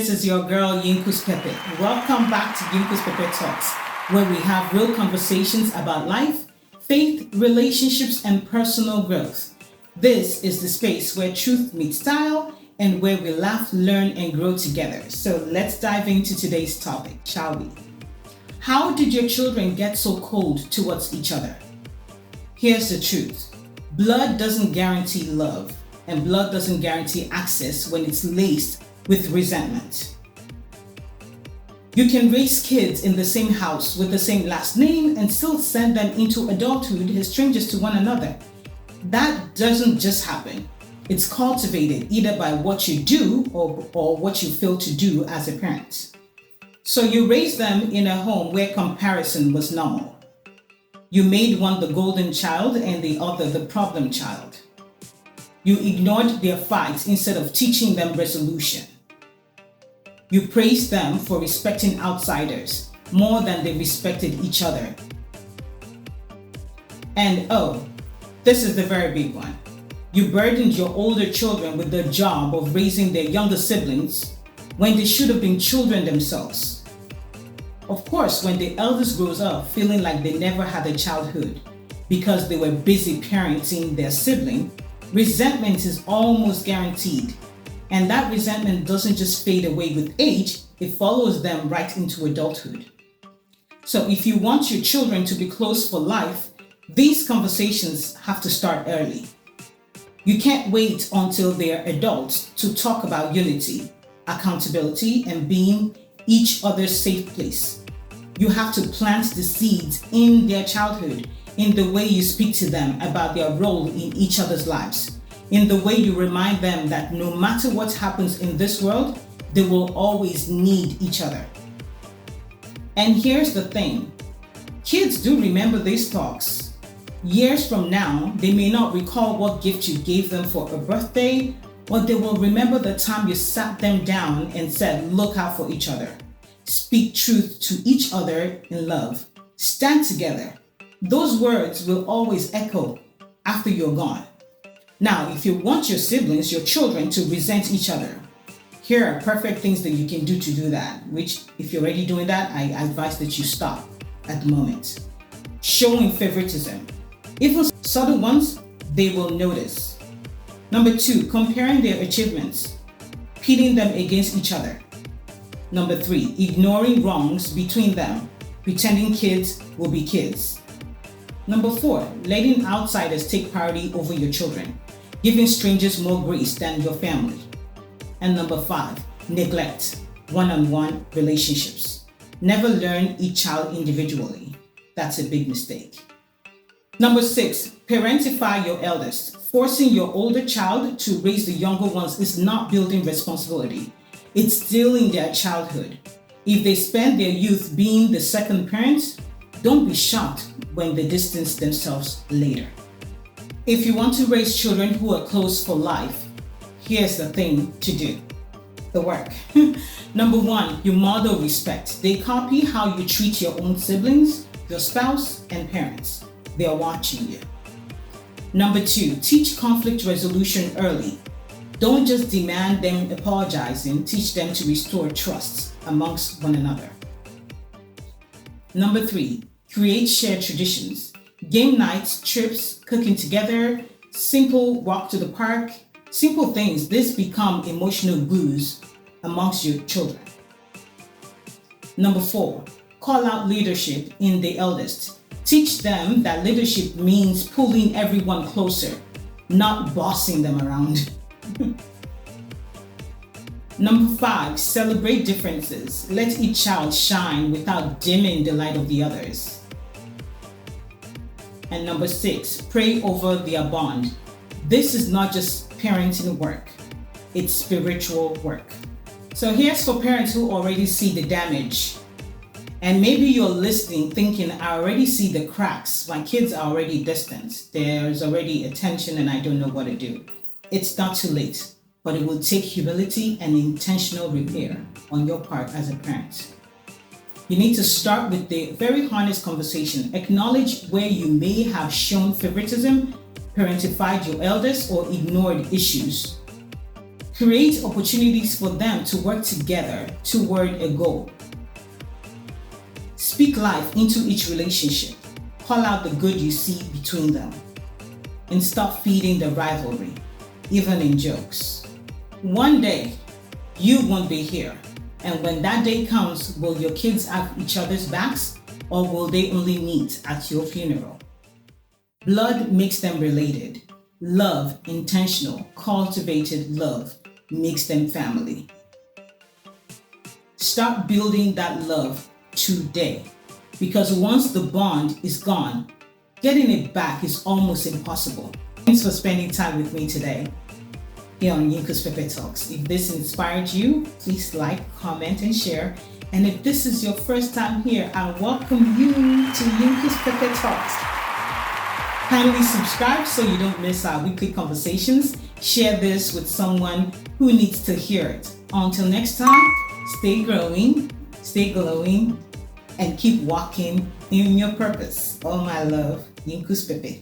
this is your girl YinkusPepe. Welcome back to YinkusPepe Talks, where we have real conversations about life, faith, relationships, and personal growth. This is the space where truth meets style and where we laugh, learn, and grow together. So let's dive into today's topic, shall we? How did your children get so cold towards each other? Here's the truth. Blood doesn't guarantee love, and blood doesn't guarantee access when it's laced with resentment. You can raise kids in the same house with the same last name and still send them into adulthood as strangers to one another. That doesn't just happen. It's cultivated either by what you do or what you fail to do as a parent. So you raised them in a home where comparison was normal. You made one the golden child and the other the problem child. You ignored their fights instead of teaching them resolution. You praised them for respecting outsiders more than they respected each other. And this is the very big one. You burdened your older children with the job of raising their younger siblings when they should have been children themselves. Of course, when the eldest grows up feeling like they never had a childhood because they were busy parenting their sibling, resentment is almost guaranteed. And that resentment doesn't just fade away with age, it follows them right into adulthood. So if you want your children to be close for life, these conversations have to start early. You can't wait until they're adults to talk about unity, accountability, and being each other's safe place. You have to plant the seeds in their childhood in the way you speak to them about their role in each other's lives, in the way you remind them that no matter what happens in this world, they will always need each other. And here's the thing, kids do remember these talks. Years from now, they may not recall what gift you gave them for a birthday, but they will remember the time you sat them down and said, look out for each other. Speak truth to each other in love. Stand together. Those words will always echo after you're gone. Now, if you want your siblings, your children, to resent each other, here are perfect things that you can do to do that, which if you're already doing that, I advise that you stop at the moment. Showing favoritism. Even subtle ones, they will notice. Number 2, comparing their achievements, pitting them against each other. Number 3, ignoring wrongs between them, pretending kids will be kids. Number 4, letting outsiders take priority over your children, giving strangers more grace than your family. And number 5, neglect one-on-one relationships. Never learn each child individually. That's a big mistake. Number 6, parentify your eldest. Forcing your older child to raise the younger ones is not building responsibility. It's stealing their childhood. If they spend their youth being the second parent, don't be shocked when they distance themselves later. If you want to raise children who are close for life, here's the thing to do. The work. Number 1, you model respect. They copy how you treat your own siblings, your spouse, and parents. They are watching you. Number 2, teach conflict resolution early. Don't just demand them apologizing, teach them to restore trust amongst one another. Number 3, create shared traditions. Game nights, trips, cooking together, simple walk to the park, simple things. This become emotional glues amongst your children. Number 4, call out leadership in the eldest. Teach them that leadership means pulling everyone closer, not bossing them around. Number 5, celebrate differences. Let each child shine without dimming the light of the others. And number 6, pray over their bond. This is not just parenting work, it's spiritual work. So here's for parents who already see the damage. And maybe you're listening thinking, I already see the cracks. My kids are already distant. There's already a tension and I don't know what to do. It's not too late, but it will take humility and intentional repair on your part as a parent. You need to start with the very honest conversation. Acknowledge where you may have shown favoritism, parentified your eldest, or ignored issues. Create opportunities for them to work together toward a goal. Speak life into each relationship. Call out the good you see between them. And stop feeding the rivalry, even in jokes. One day, you won't be here. And when that day comes, will your kids have each other's backs, or will they only meet at your funeral? Blood makes them related. Love, intentional, cultivated love, makes them family. Start building that love today, because once the bond is gone, getting it back is almost impossible. Thanks for spending time with me today here on YinkusPepe Talks. If this inspired you, please like, comment, and share. And if this is your first time here, I welcome you to YinkusPepe Talks. Kindly subscribe so you don't miss our weekly conversations. Share this with someone who needs to hear it. Until next time, stay growing, stay glowing, and keep walking in your purpose. All my love, YinkusPepe.